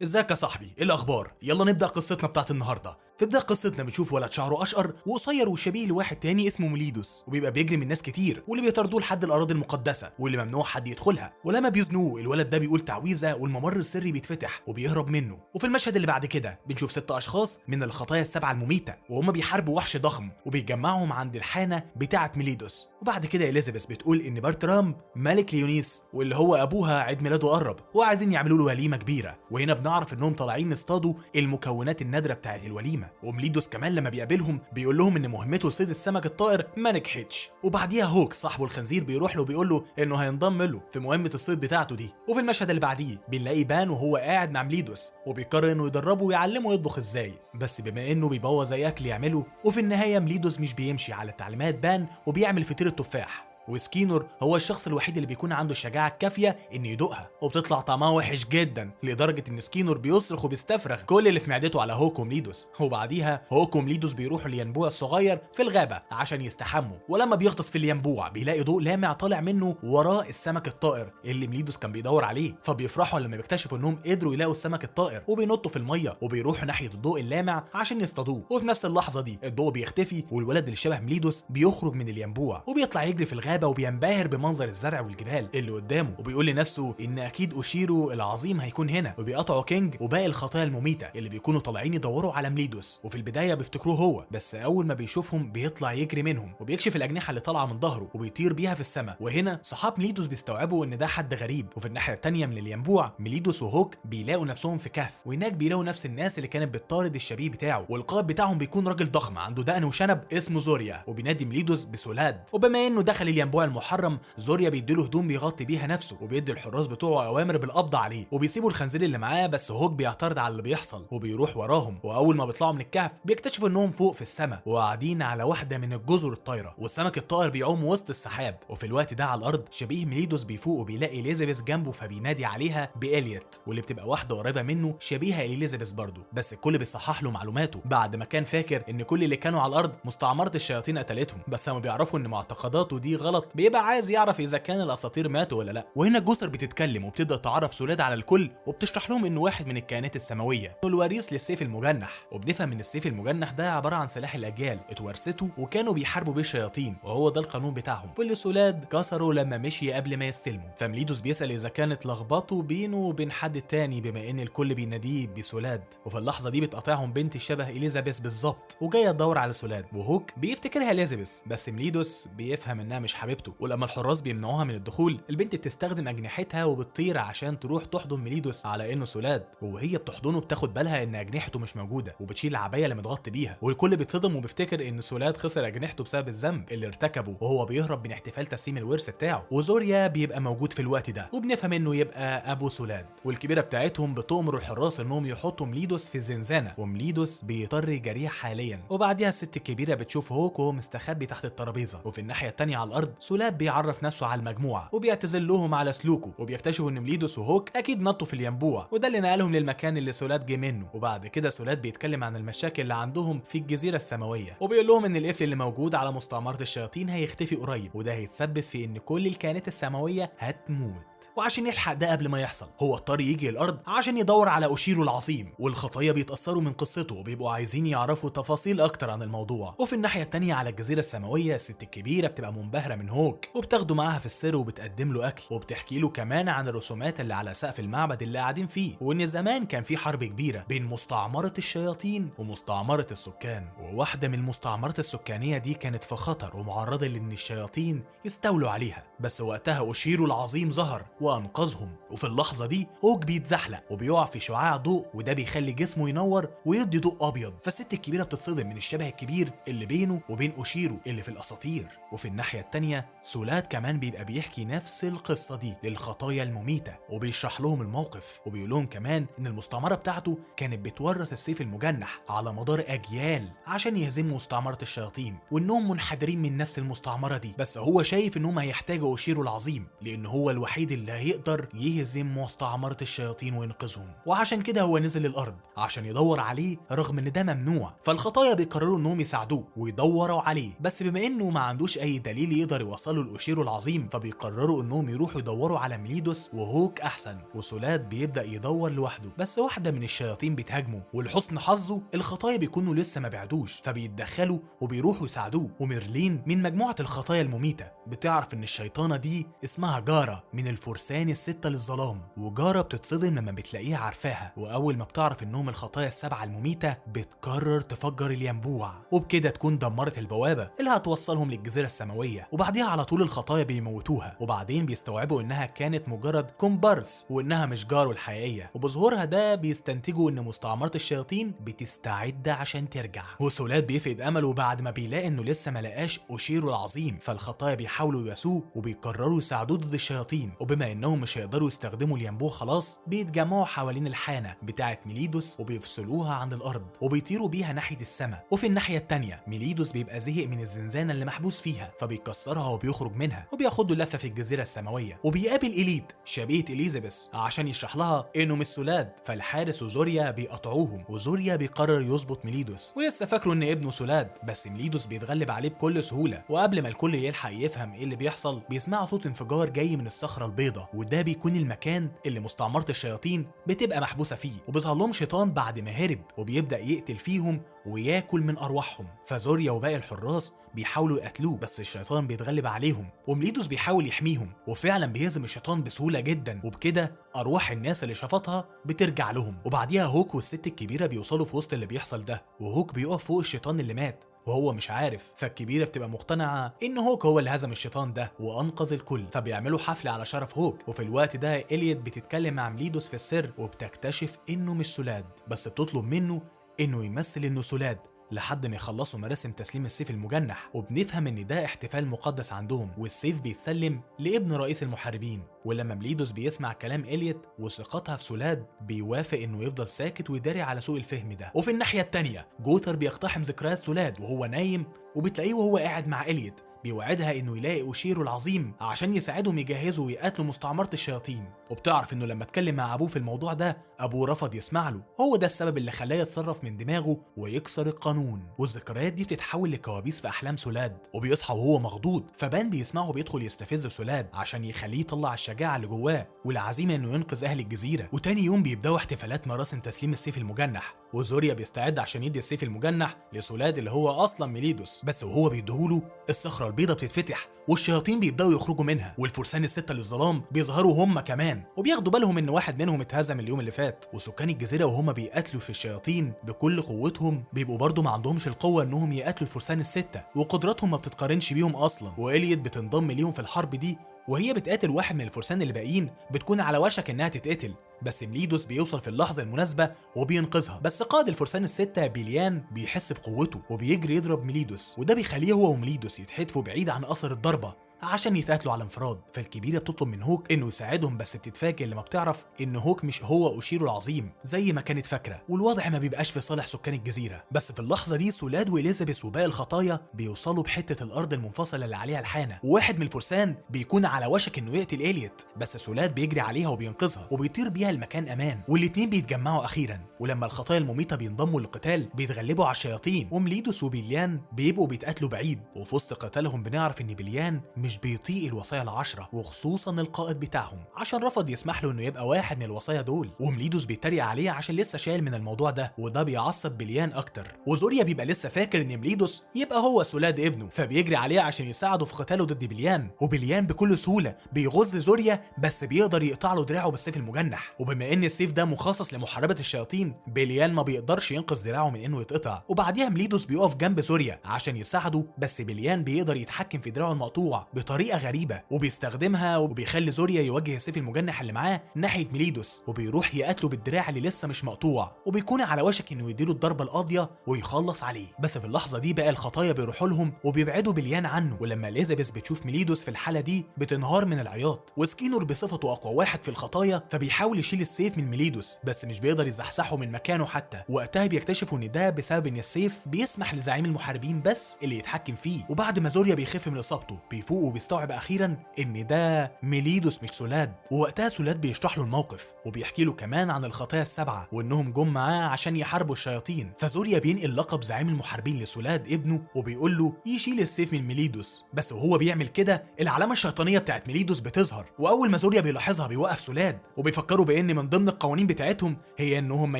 ازيك يا صاحبي؟ ايه الاخبار؟ يلا نبدا قصتنا بتاعت النهارده. في بدايه قصتنا بنشوف ولد شعره اشقر وقصير وشبيه لواحد تاني اسمه ميليدوس، وبيبقى بيجري من ناس كتير واللي بيطاردوه لحد الاراضي المقدسه واللي ممنوع حد يدخلها. ولما بيزنوه الولد ده بيقول تعويذه والممر السري بيتفتح وبيهرب منه. وفي المشهد اللي بعد كده بنشوف 6 اشخاص من الخطايا السبعه المميته وهم بيحاربوا وحش ضخم وبيجمعهم عند الحانه بتاعه ميليدوس. وبعد كده اليزابيث بتقول ان برترام ملك ليونيس واللي هو ابوها عيد ميلاده قرب وعايزين يعملوا له وليمه كبيره. وهنا بنعرف انهم طالعين يصطادوا المكونات النادره بتاعه الوليمه. ومليدوس كمان لما بيقابلهم بيقول لهم ان مهمته لصيد السمك الطائر ما نجحتش. وبعديها هوك صاحبه الخنزير بيروح له وبيقول له انه هينضم له في مهمه الصيد بتاعته دي. وفي المشهد اللي بعديه بنلاقي بان وهو قاعد مع مليدوس وبيقرر انه يدربه ويعلمه يطبخ ازاي، بس بما انه بيبوظ اي اكل يعمله. وفي النهايه مليدوس مش بيمشي على تعليمات بان وبيعمل فطير التفاح. وسكينور هو الشخص الوحيد اللي بيكون عنده الشجاعه الكافيه ان يدوقها، وبتطلع طعمها وحش جدا لدرجه ان سكينور بيصرخ وبيستفرغ كل اللي في معدته على هوك ومليدوس. وبعديها هوك ومليدوس بيروحوا الينبوع الصغير في الغابه عشان يستحموا. ولما بيغطس في الينبوع بيلاقي ضوء لامع طالع منه وراه السمك الطائر اللي مليدوس كان بيدور عليه. فبيفرحوا لما بيكتشفوا انهم قدروا يلاقوا السمك الطائر وبينطوا في الميه وبيروحوا ناحيه الضوء اللامع عشان يصطادوه. وفي نفس اللحظه دي الضوء بيختفي والولد اللي شبه مليدوس بيخرج من الينبوع وبيطلع يجري في الغابه وبينبهر بمنظر الزرع والجبال اللي قدامه. وبيقول لنفسه ان اكيد اوشيرو العظيم هيكون هنا. وبيقطعوا كينج وباقي الخطايا المميته اللي بيكونوا طالعين يدوروا على مليدوس. وفي البدايه بيفتكروه هو، بس اول ما بيشوفهم بيطلع يجري منهم وبيكشف الاجنحه اللي طالعه من ظهره وبيطير بيها في السماء. وهنا صحاب مليدوس بيستوعبوا ان ده حد غريب. وفي الناحيه الثانيه من الينبوع مليدوس وهوك بيلاقوا نفسهم في كهف، وهناك بيلاقوا نفس الناس اللي كانت بتطارد الشبيه بتاعه. والقائد بتاعهم بيكون راجل ضخم عنده دقن وشنب اسمه زوريا، وبينادي مليدوس بسولاد. وبما انه دخل الينبوع المحرم زوريا بيديله هدوم بيغطي بيها نفسه وبيدي الحراس بتوعه اوامر بالقبض عليه، وبيسيبوا الخنزير اللي معاه. بس هوك بيعترض على اللي بيحصل وبيروح وراهم. واول ما بيطلعوا من الكهف بيكتشفوا انهم فوق في السماء وقاعدين على واحده من الجزر الطايره، والسمك الطائر بيعوم وسط السحاب. وفي الوقت ده على الارض شبيه ميليدوس بيفوق وبيلاقي اليزابيث جنبه فبينادي عليها باليت، واللي بتبقى واحده قريبه منه شبيهه اليزابيث برضه. بس الكل بيصحح له معلوماته بعد ما كان فاكر ان كل اللي كانوا على الارض مستعمره الشياطين قتلتهم. بس لما بيعرفوا ان معتقداته دي غلط بيبقى عايز يعرف اذا كان الاساطير ماتوا ولا لا. وهنا الجثر بتتكلم وبتبدا تعرف سولاد على الكل وبتشرح لهم انه واحد من الكائنات السماويه والوريث للسيف المجنح. وبنفهم ان السيف المجنح ده عباره عن سلاح الاجيال اتورثته وكانوا بيحاربوا بيه الشياطين، وهو ده القانون بتاعهم واللي سولاد كسره لما مشي قبل ما يستلمه. فمليدوس بيسال اذا كانت لخبطه بينه وبين حد تاني بما ان الكل بيناديه بسولاد. وفي اللحظه دي بتقاطعهم بنت الشبه اليزابيث بالظبط وجايه تدور على سولاد، وهوك بيفتكرها اليزابيث بس مليدوس بيفهم انها مش حبيبته. ولما الحراس بيمنعوها من الدخول البنت بتستخدم اجنحتها وبتطير عشان تروح تحضن ميليدوس على انه سولاد. وهي بتحضنه بتاخد بالها ان اجنحته مش موجوده وبتشيل العبايه اللي متغطي بيها، والكل بيتصدم وبيفتكر ان سولاد خسر اجنحته بسبب الذنب اللي ارتكبه وهو بيهرب من احتفال تسليم الورث بتاعه. وزوريا بيبقى موجود في الوقت ده وبنفهم انه يبقى ابو سولاد. والكبيره بتاعتهم بتؤمر الحراس انهم يحطوا ميليدوس في الزنزانه، وميليدوس بيضطر يجريها حاليا. وبعديها الست الكبيره بتشوف هوك وهو مستخبي تحت الترابيزه. وفي الناحيه الثانيه على الارض سولاد بيعرف نفسه على المجموعه وبيعتذر لهم على سلوكه، وبيكتشفوا ان مليدوس وهوك اكيد نطوا في الينبوع وده اللي نقلهم للمكان اللي سولاد جه منه. وبعد كده سولاد بيتكلم عن المشاكل اللي عندهم في الجزيره السماويه وبيقول لهم ان القفل اللي موجود على مستعمره الشياطين هيختفي قريب، وده هيتسبب في ان كل الكائنات السماويه هتموت. وعشان يلحق ده قبل ما يحصل هو اضطر يجي الارض عشان يدور على اوشيرو العظيم، والخطايا بيتاثروا من قصته وبيبقوا عايزين يعرفوا تفاصيل اكتر عن الموضوع. وفي الناحيه التانيه على الجزيره السماويه الست الكبيره بتبقى منبهره من هوك وبتاخده معاها في السر وبتقدم له اكل، وبتحكي له كمان عن الرسومات اللي على سقف المعبد اللي قاعدين فيه، وان زمان كان في حرب كبيره بين مستعمره الشياطين ومستعمره السكان، وواحده من المستعمرات السكانيه دي كانت في خطر ومعرضه لان الشياطين يستولوا عليها. بس وقتها اوشيرو العظيم ظهر وانقذهم. وفي اللحظه دي هوك بيتزحلق وبيقع في شعاع ضوء وده بيخلي جسمه ينور ويدي ضوء ابيض. فالست الكبيره بتتصدم من الشبه الكبير اللي بينه وبين اوشيرو اللي في الاساطير. وفي الناحيه التانيه سولاد كمان بيبقى بيحكي نفس القصه دي للخطايا المميته وبيشرح لهم الموقف، وبيقول لهم كمان ان المستعمره بتاعته كانت بتورث السيف المجنح على مدار اجيال عشان يهزموا مستعمره الشياطين، وانهم منحدرين من نفس المستعمره دي. بس هو شايف انهم هيحتاجوا اوشيرو العظيم لان هو الوحيد اللي هيقدر يهزم مستعمرة الشياطين وينقذهم، وعشان كده هو نزل الارض عشان يدور عليه رغم ان ده ممنوع. فالخطايا بيقرروا انهم يساعدوه ويدوروا عليه، بس بما انه ما عندوش اي دليل يقدر يوصله لاوشيرو العظيم فبيقرروا انهم يروحوا يدوروا على ميليدوس وهوك احسن. وسولاد بيبدا يدور لوحده، بس واحده من الشياطين بتهاجمه، ولحسن حظه الخطايا بيكونوا لسه ما بعدوش فبيتدخلوا وبيروحوا يساعدوه. وميرلين من مجموعه الخطايا المميته بتعرف ان الشيطانه دي اسمها جارة من الفرسان الستة للظلام، وجارة بتتصدم لما بتلاقيها عارفاها، واول ما بتعرف انهم الخطايا السبعة المميتة بتقرر تفجر الينبوع، وبكده تكون دمرت البوابة اللي هتوصلهم للجزيرة السماوية. وبعديها على طول الخطايا بيموتوها، وبعدين بيستوعبوا انها كانت مجرد كومبارس وانها مش جارو الحقيقية، وبظهورها ده بيستنتجوا ان مستعمرة الشياطين بتستعد عشان ترجع. وسولاد بيفقد امله بعد ما بيلاقي انه لسه ما لقاش اوشيرو العظيم، فالخطايا بيحاولوا يسوه وبيقرروا يساعدوه ضد الشياطين، وبما انهم مش هيقدروا يستخدموا الينبوع خلاص بيتجمعوا حوالين الحانة بتاعة ميليدوس وبيفصلوها عن الارض وبيطيروا بيها ناحية السماء. وفي الناحية التانية ميليدوس بيبقى زهق من الزنزانة اللي محبوس فيها فبيكسرها وبيخرج منها وبياخدوا لفة في الجزيرة السماوية، وبيقابل إليد شبيهة إليزابيث عشان يشرح لها انه مش سولاد. فالحارس وزوريا بيقطعوهم، وزوريا بيقرر يظبط ميليدوس ولسه فاكره ان ابنه سولاد، بس ميليدوس بيتغلب عليه بكل سهولة. وقبل ما الكل يلحق يفهم ايه اللي بيحصل بيسمعوا صوت انفجار جاي من الصخرة البيضاء، وده بيكون المكان اللي مستعمرة الشياطين بتبقى محبوسة فيه. وبيظهر لهم شيطان بعد ما هرب وبيبدأ يقتل فيهم وياكل من ارواحهم، فزوريا وباقي الحراس بيحاولوا يقتلوه بس الشيطان بيتغلب عليهم، وميليدوس بيحاول يحميهم وفعلا بيهزم الشيطان بسهوله جدا، وبكده ارواح الناس اللي شافتها بترجع لهم. وبعديها هوك والست الكبيره بيوصلوا في وسط اللي بيحصل ده، وهوك بيقف فوق الشيطان اللي مات وهو مش عارف، فالكبيره بتبقى مقتنعه ان هوك هو اللي هزم الشيطان ده وانقذ الكل، فبيعملوا حفله على شرف هوك. وفي الوقت ده إليوت بتتكلم مع ميليدوس في السر وبتكتشف انه مش سولاد، بس بتطلب منه انه يمثل انه سولاد لحد ما يخلصوا مراسم تسليم السيف المجنح. وبنفهم ان ده احتفال مقدس عندهم، والسيف بيتسلم لابن رئيس المحاربين. ولما ميليدوس بيسمع كلام إليوت وثقتها في سولاد بيوافق انه يفضل ساكت ويداري على سوء الفهم ده. وفي الناحيه التانيه جوثر بيقتحم ذكريات سولاد وهو نايم، وبتلاقيه وهو قاعد مع إليوت بيوعدها انه يلاقي اوشيرو العظيم عشان يساعدهم يجهزوا ويقاتلوا مستعمرة الشياطين، وبتعرف انه لما اتكلم مع ابوه في الموضوع ده ابوه رفض يسمع له، هو ده السبب اللي خلاه يتصرف من دماغه ويكسر القانون. والذكريات دي بتتحول لكوابيس في احلام سولاد، وبيصحى وهو مخضوض، فبان بيسمعه بيدخل يستفز سولاد عشان يخليه يطلع الشجاعة اللي جواه والعزيمة انه ينقذ اهل الجزيرة. وتاني يوم بيبداوا احتفالات مراسم تسليم السيف المجنح، وزوريا بيستعد عشان يدي السيف المجنح لسولاد اللي هو اصلا ميليدوس، بس وهو بيديهوله الصخرة البيضاء بتتفتح والشياطين بيبداوا يخرجوا منها، والفرسان الستة للظلام بيظهروا هم كمان وبياخدوا بالهم ان واحد منهم اتهزم اليوم اللي فات. وسكان الجزيرة وهم بيقاتلوا في الشياطين بكل قوتهم بيبقوا برضو ما عندهمش القوة انهم يقاتلوا الفرسان الستة، وقدراتهم ما بتتقارنش بيهم اصلا. وإليوت بتنضم ليهم في الحرب دي، وهي بتقاتل واحد من الفرسان اللي باقيين بتكون على وشك انها تتقتل، بس ميليدوس بيوصل في اللحظة المناسبة وبينقذها. بس قائد الفرسان الستة بليان بيحس بقوته وبيجري يضرب ميليدوس، وده بيخليه هو وميليدوس يتحدفوا بعيد عن اثر الضربة عشان يتقاتلوا على انفراد. فالكبيرة بتطلب من هوك انه يساعدهم، بس بتتفاجئ لما بتعرف ان هوك مش هو اوشيرو العظيم زي ما كانت فاكرة، والوضع ما بيبقاش في صالح سكان الجزيرة. بس في اللحظة دي سولاد وإليزابيث وباقي الخطايا بيوصلوا بحتة الارض المنفصلة اللي عليها الحانة، وواحد من الفرسان بيكون على وشك انه يقتل إليوت، بس سولاد بيجري عليها وبينقذها وبيطير بيها المكان امان، والاتنين بيتجمعوا اخيرا. ولما الخطايا المميتة بينضموا للقتال بيتغلبوا على الشياطين، وميليدوس وبليان بيبقوا بيتقاتلوا بعيد. وفي وسط قتالهم بنعرف ان بليان مش بيطيق الوصايا العشرة، وخصوصا القائد بتاعهم عشان رفض يسمح له انه يبقى واحد من الوصايا دول، وميليدوس بيتريق عليه عشان لسه شايل من الموضوع ده، وده بيعصب بليان اكتر. وزوريا بيبقى لسه فاكر ان ميليدوس يبقى هو سولاد ابنه، فبيجري عليه عشان يساعده في قتاله ضد بليان، وبليان بكل سهولة بيغز زوريا بس بيقدر يقطع له دراعه بالسيف المجنح. وبما ان السيف ده مخصص لمحاربة الشياطين بليان ما بيقدرش ينقذ دراعه من انه يتقطع، وبعديها ميليدوس بيقف جنب زوريا عشان يساعده، بس بليان بيقدر يتحكم في دراعه المقطوع بطريقة غريبة وبيستخدمها، وبيخلي زوريا يوجه السيف المجنح اللي معاه ناحية ميليدوس وبيروح يقتله بالدراع اللي لسه مش مقطوع، وبيكون على وشك انه يديله الضربة القاضية ويخلص عليه. بس في اللحظة دي بقى الخطايا بيروحوا لهم وبيبعدوا بليان عنه، ولما إليزابيث بتشوف ميليدوس في الحالة دي بتنهار من العياط. وسكينور بصفته اقوى واحد في الخطايا فبيحاول يشيل السيف من ميليدوس بس مش بيقدر يزحزحه من مكانه حتى، وقتها بيكتشفوا ان ده بسبب ان السيف بيسمح لزعيم المحاربين بس اللي يتحكم فيه. وبعد ما زوريا بيخف من اصابته بيفوق وبيستوعب اخيرا ان ده ميليدوس مش سولاد. ووقتها سولاد بيشرح له الموقف وبيحكي له كمان عن الخطايا السبعه وانهم جم معاه عشان يحاربوا الشياطين. فزوريا بينقل لقب زعيم المحاربين لسولاد ابنه وبيقول له يشيل السيف من ميليدوس. بس وهو بيعمل كده العلامه الشيطانيه بتاعت ميليدوس بتظهر، واول ما زوريا بيلاحظها بيوقف سولاد وبيفكروا بان من ضمن القوانين بتاعتهم هي انهم ما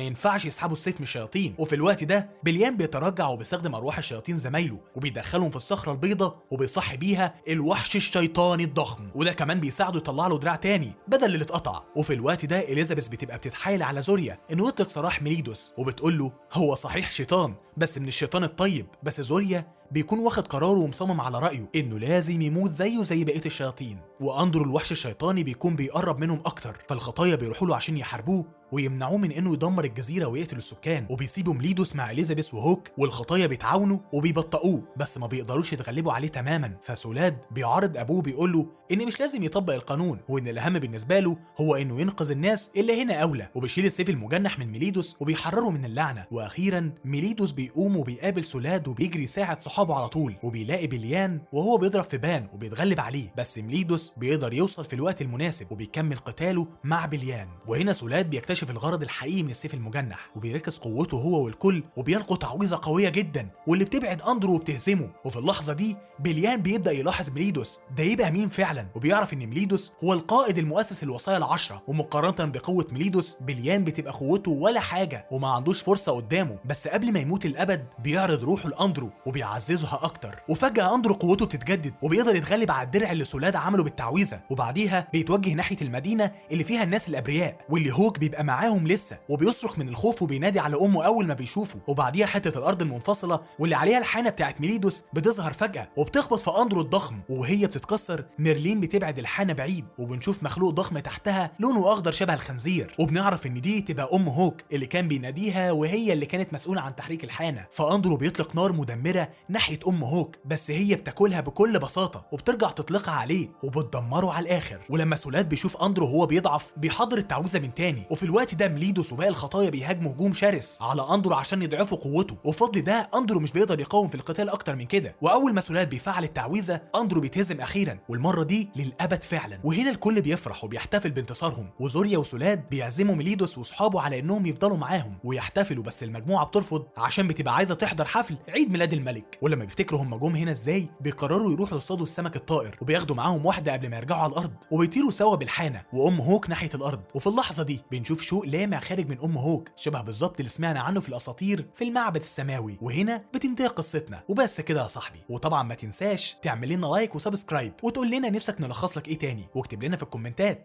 ينفعش يسحبوا السيف من الشياطين. وفي الوقت ده بليان بيتراجع وبيستخدم ارواح الشياطين زمايله وبيدخلهم في الصخره البيضاء وبيصحي بيها الوحش الشيطاني الضخم، وده كمان بيساعده يطلع له دراع تاني بدل اللي اتقطع. وفي الوقت ده اليزابيث بتبقى بتتحايل على زوريا انه يطلق سراح ميليدوس وبتقول له هو صحيح شيطان بس من الشيطان الطيب. بس زوريا بيكون واخد قراره ومصمم على رأيه انه لازم يموت زيه زي بقية الشياطين. واندرو الوحش الشيطاني بيكون بيقرب منهم اكتر، فالخطايا بيروحوا له عشان يحاربوه ويمنعوه من انه يدمر الجزيره ويقتل السكان. وبيسيبوا ميليدوس مع اليزابيث وهوك والخطايا بيتعاونوا وبيبطئوه بس ما بيقدروش يتغلبوا عليه تماما. فسولاد بيعارض ابوه بيقول له ان مش لازم يطبق القانون وان الاهم بالنسبه له هو انه ينقذ الناس اللي هنا اولى. وبيشيل السيف المجنح من ميليدوس وبيحرره من اللعنه. واخيرا ميليدوس بيقوم وبيقابل سولاد وبيجري يساعد صحابه على طول، وبيلاقي بليان وهو بيضرب في بان وبيتغلب عليه. بس ميليدوس بيقدر يوصل في الوقت المناسب وبيكمل قتاله مع بليان. وهنا سولاد بيكتشف الغرض الحقيقي من السيف المجنح وبيركز قوته هو والكل وبيلقوا تعويذه قويه جدا واللي بتبعد اندرو وبتهزمه. وفي اللحظه دي بليان بيبدا يلاحظ ميليدوس ده يبقى مين فعلا، وبيعرف ان ميليدوس هو القائد المؤسس للوصايا العشره. ومقارنه بقوه ميليدوس بليان بتبقى قوته ولا حاجه وما عندوش فرصه قدامه. بس قبل ما يموت الابد بيعرض روحه لاندرو وبيعززها اكتر. وفجاه اندرو قوته بتتجدد وبيقدر يتغلب على الدرع اللي سولاد عمله بالتعويذه. وبعديها بيتوجه ناحيه المدينه اللي فيها الناس الابرياء واللي هوك بيبقى معاهم لسه، وبيصرخ من الخوف وبينادي على امه اول ما بيشوفه. وبعديها حته الارض المنفصله واللي عليها الحانه بتاعت ميليدوس بتظهر فجاه وبتخبط في اندرو الضخم، وهي بتتكسر ميرلين بتبعد الحانه بعيد وبنشوف مخلوق ضخم تحتها لونه اخضر شبه الخنزير، وبنعرف ان دي تبقى ام هوك اللي كان بيناديها وهي اللي كانت مسؤوله عن تحريك الحانه. فاندرو بيطلق نار مدمره ناحيه ام هوك بس هي بتاكلها بكل بساطه وبترجع تطلقها عليه وبتدمره على الاخر. ولما سولاد بيشوف اندرو وهو بيضعف بيحضر التعويذه من تاني. وفي الوقت ده ميليدوس وباقي الخطايا بيهاجموا هجوم شرس على اندرو عشان يضعفوا قوته، وفضل ده اندرو مش بيقدر يقاوم في القتال اكتر من كده. واول ما سولاد بيفعل التعويذه اندرو بيتهزم اخيرا والمره دي للابد فعلا. وهنا الكل بيفرح وبيحتفل بانتصارهم، وزوريا وسولاد بيعزموا ميليدوس واصحابه على انهم يفضلوا معاهم ويحتفلوا. بس المجموعه بترفض عشان بتبقى عايزه تحضر حفل عيد ميلاد الملك. ولما بيفتكروا هم جم هنا ازاي بيقرروا يروحوا يصطادوا السمك الطائر وبياخدوا معاهم واحده قبل ما يرجعوا على الارض وبيطيروا سوا بالحانه وام هوك ناحيه الارض. وفي اللحظه دي بنشوف شوق لامع خارج من ام هوك شبه بالظبط اللي سمعنا عنه في الاساطير في المعبد السماوي. وهنا بتنتهي قصتنا وبس كده يا صاحبي. وطبعا ما تنساش تعمل لنا لايك وسبسكرايب وتقول لنا نفسك نلخص لك ايه تاني واكتب لنا في الكومنتات.